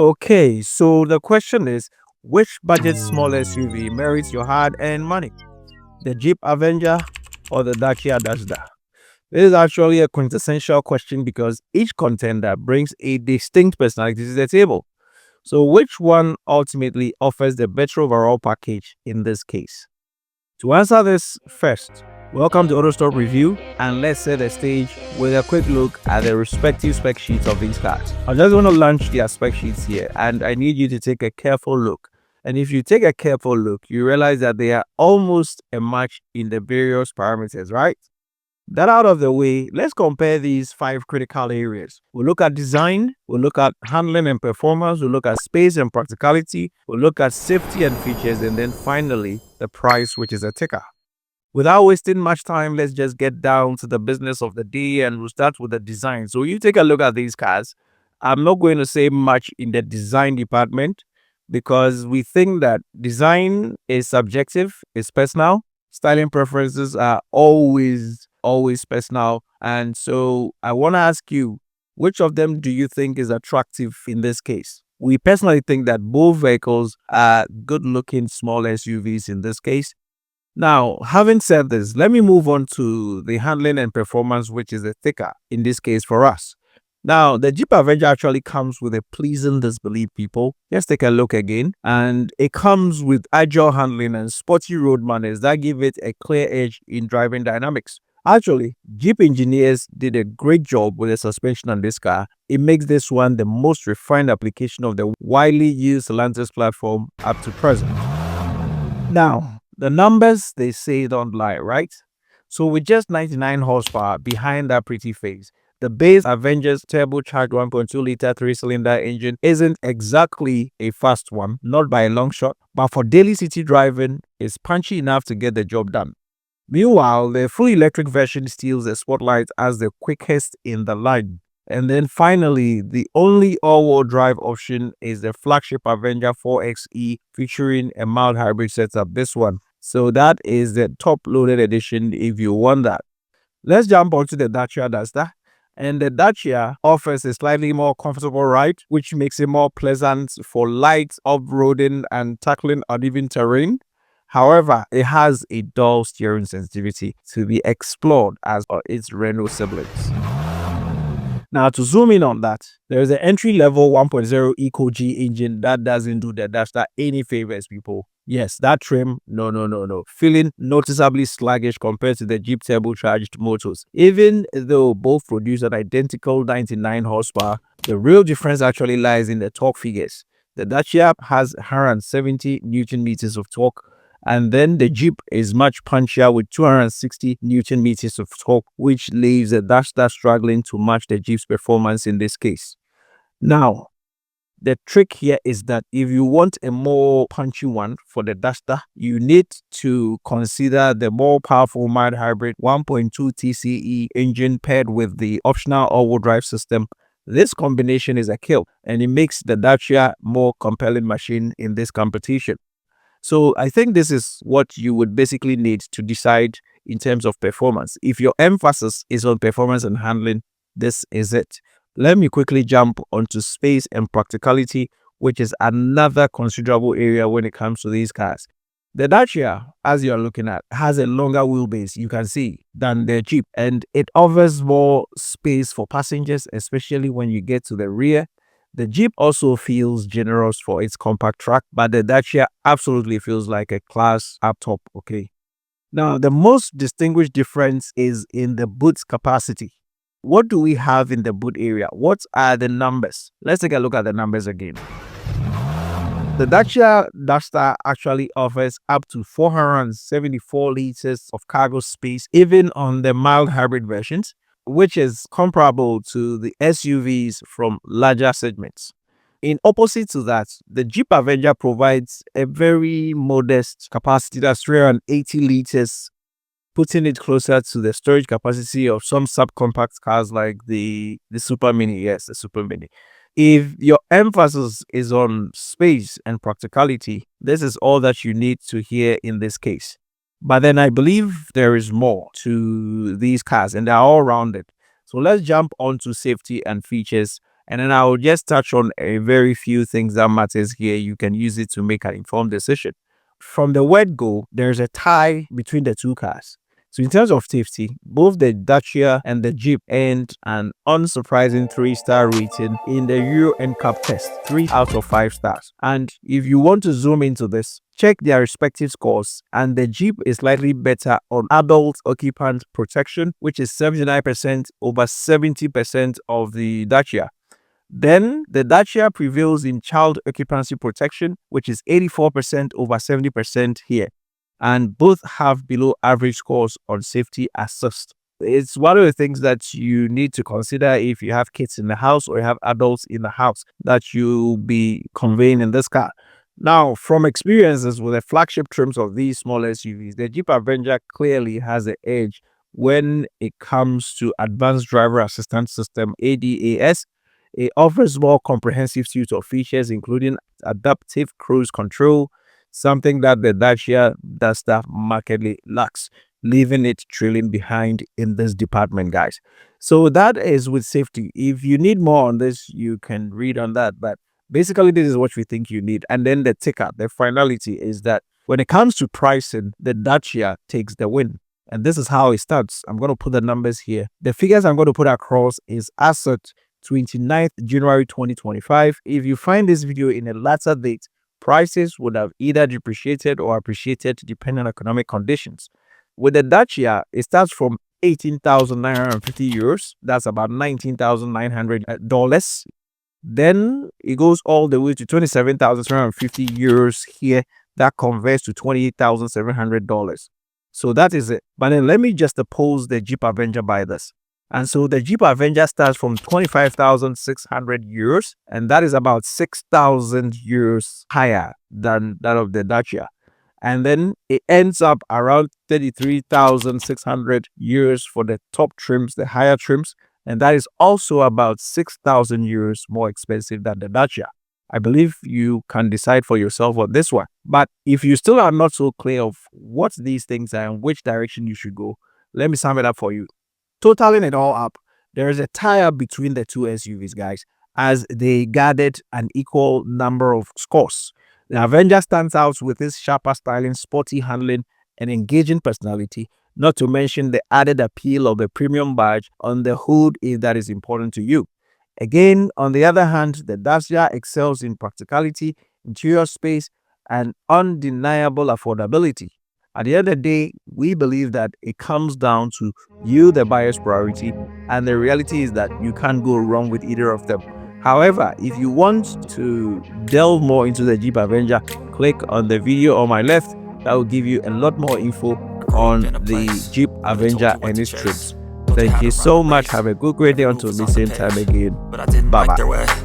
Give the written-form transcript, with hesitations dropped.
Okay, so the question is, which budget small SUV merits your hard-earned money? The Jeep Avenger or the Dacia Duster? This is actually a quintessential question because each contender brings a distinct personality to the table. So, which one ultimately offers the better overall package in this case? To answer this first, welcome to Autostop Review, and let's set the stage with a quick look at the respective spec sheets of these cars. I just want to launch their spec sheets here, and I need you to take a careful look. And if you take a careful look, you realize that they are almost a match in the various parameters, right? That out of the way, let's compare these five critical areas. We'll look at design, we'll look at handling and performance, we'll look at space and practicality, we'll look at safety and features, and then finally, the price, which is a ticker. Without wasting much time, let's just get down to the business of the day and we'll start with the design. So you take a look at these cars. I'm not going to say much in the design department because we think that design is subjective, it's personal. Styling preferences are always personal. And so I want to ask you, which of them do you think is attractive in this case? We personally think that both vehicles are good looking small SUVs in this case. Now, having said this, let me move on to the handling and performance, which is the thicker in this case for us. Now, the Jeep Avenger actually comes with a pleasing disbelief, people. Let's take a look again. And it comes with agile handling and sporty road manners that give it a clear edge in driving dynamics. Actually, Jeep engineers did a great job with the suspension on this car. It makes this one the most refined application of the widely used Stellantis platform up to present. Now, the numbers, they say don't lie, right? So with just 99 horsepower behind that pretty face, the base Avenger's turbocharged 1.2-liter three-cylinder engine isn't exactly a fast one, not by a long shot, but for daily city driving, it's punchy enough to get the job done. Meanwhile, the fully electric version steals the spotlight as the quickest in the line. And then finally, the only all-wheel drive option is the flagship Avenger 4xe featuring a mild hybrid setup, this one. So that is the top-loaded edition if you want that. Let's jump onto the Dacia Duster. And the Dacia offers a slightly more comfortable ride, which makes it more pleasant for light off-roading and tackling uneven terrain. However, it has a dull steering sensitivity to be explored as are its Renault siblings. Now, to zoom in on that, there is an entry-level 1.0 Eco-G engine that doesn't do the Duster any favors, people. Yes, that trim, no. Feeling noticeably sluggish compared to the Jeep turbocharged motors. Even though both produce an identical 99 horsepower, the real difference actually lies in the torque figures. The Dacia has 170 Newton meters of torque, and then the Jeep is much punchier with 260 Newton meters of torque, which leaves the Duster struggling to match the Jeep's performance in this case. Now, the trick here is that if you want a more punchy one for the Duster, you need to consider the more powerful mild hybrid 1.2 TCE engine paired with the optional all-wheel drive system. This combination is a kill, and it makes the Dacia more compelling machine in this competition. So I think this is what you would basically need to decide in terms of performance. If your emphasis is on performance and handling, this is it. Let me quickly jump onto space and practicality, which is another considerable area when it comes to these cars. The Dacia, as you're looking at, has a longer wheelbase, you can see, than the Jeep, and it offers more space for passengers, especially when you get to the rear. The Jeep also feels generous for its compact track, but the Dacia absolutely feels like a class up top, okay? Now, the most distinguished difference is in the boot capacity. What do we have in the boot area? What are the numbers? Let's take a look at the numbers again. The Dacia Duster actually offers up to 474 liters of cargo space, even on the mild hybrid versions, which is comparable to the SUVs from larger segments. In opposite to that, the Jeep Avenger provides a very modest capacity that's 380 liters, putting it closer to the storage capacity of some subcompact cars like the Super Mini. Yes, the Super Mini. If your emphasis is on space and practicality, this is all that you need to hear in this case. But then I believe there is more to these cars and they're all rounded. So let's jump onto safety and features And then I'll just touch on a very few things that matters here. You can use it to make an informed decision. From the word go, there's a tie between the two cars. So in terms of safety, both the Dacia and the Jeep earned an unsurprising 3-star rating in the Euro NCAP test, 3 out of 5 stars. And if you want to zoom into this, check their respective scores, and the Jeep is slightly better on adult occupant protection, which is 79% over 70% of the Dacia. Then the Dacia prevails in child occupancy protection, which is 84% over 70% here. And both have below average scores on safety assist. It's one of the things that you need to consider if you have kids in the house or you have adults in the house that you'll be conveying in this car. Now, from experiences with the flagship trims of these small SUVs, the Jeep Avenger clearly has an edge when it comes to advanced driver assistance system, ADAS. It offers more comprehensive suite of features, including adaptive cruise control, something that the Dacia Duster markedly lacks, leaving it trailing behind in this department, guys. So that is with safety. If you need more on this, you can read on that. But basically, this is what we think you need. And then the ticker, the finality is that when it comes to pricing, the Dacia takes the win. And this is how it starts. I'm going to put the numbers here. The figures I'm going to put across is as at 29th January 2025. If you find this video in a later date, prices would have either depreciated or appreciated depending on economic conditions. With the Dacia, it starts from 18,950 euros. That's about $19,900. Then it goes all the way to 27,750 euros here. That converts to $28,700. So that is it. But then let me just oppose the Jeep Avenger by this. And so the Jeep Avenger starts from 25,600 euros, and that is about 6,000 euros higher than that of the Dacia. And then it ends up around 33,600 euros for the top trims, the higher trims, and that is also about 6,000 euros more expensive than the Dacia. I believe you can decide for yourself on this one. But if you still are not so clear of what these things are and which direction you should go, let me sum it up for you. Totaling it all up, there is a tie-up between the two SUVs, guys, as they gathered an equal number of scores. The Avenger stands out with its sharper styling, sporty handling, and engaging personality, not to mention the added appeal of the premium badge on the hood if that is important to you. Again, on the other hand, the Dacia excels in practicality, interior space, and undeniable affordability. At the end of the day, we believe that it comes down to you, the buyer's priority, and the reality is that you can't go wrong with either of them. However, if you want to delve more into the Jeep Avenger, click on the video on my left. That will give you a lot more info on the Jeep Avenger and its trips. Thank you so much. Have a good great day until the same time again. Bye bye.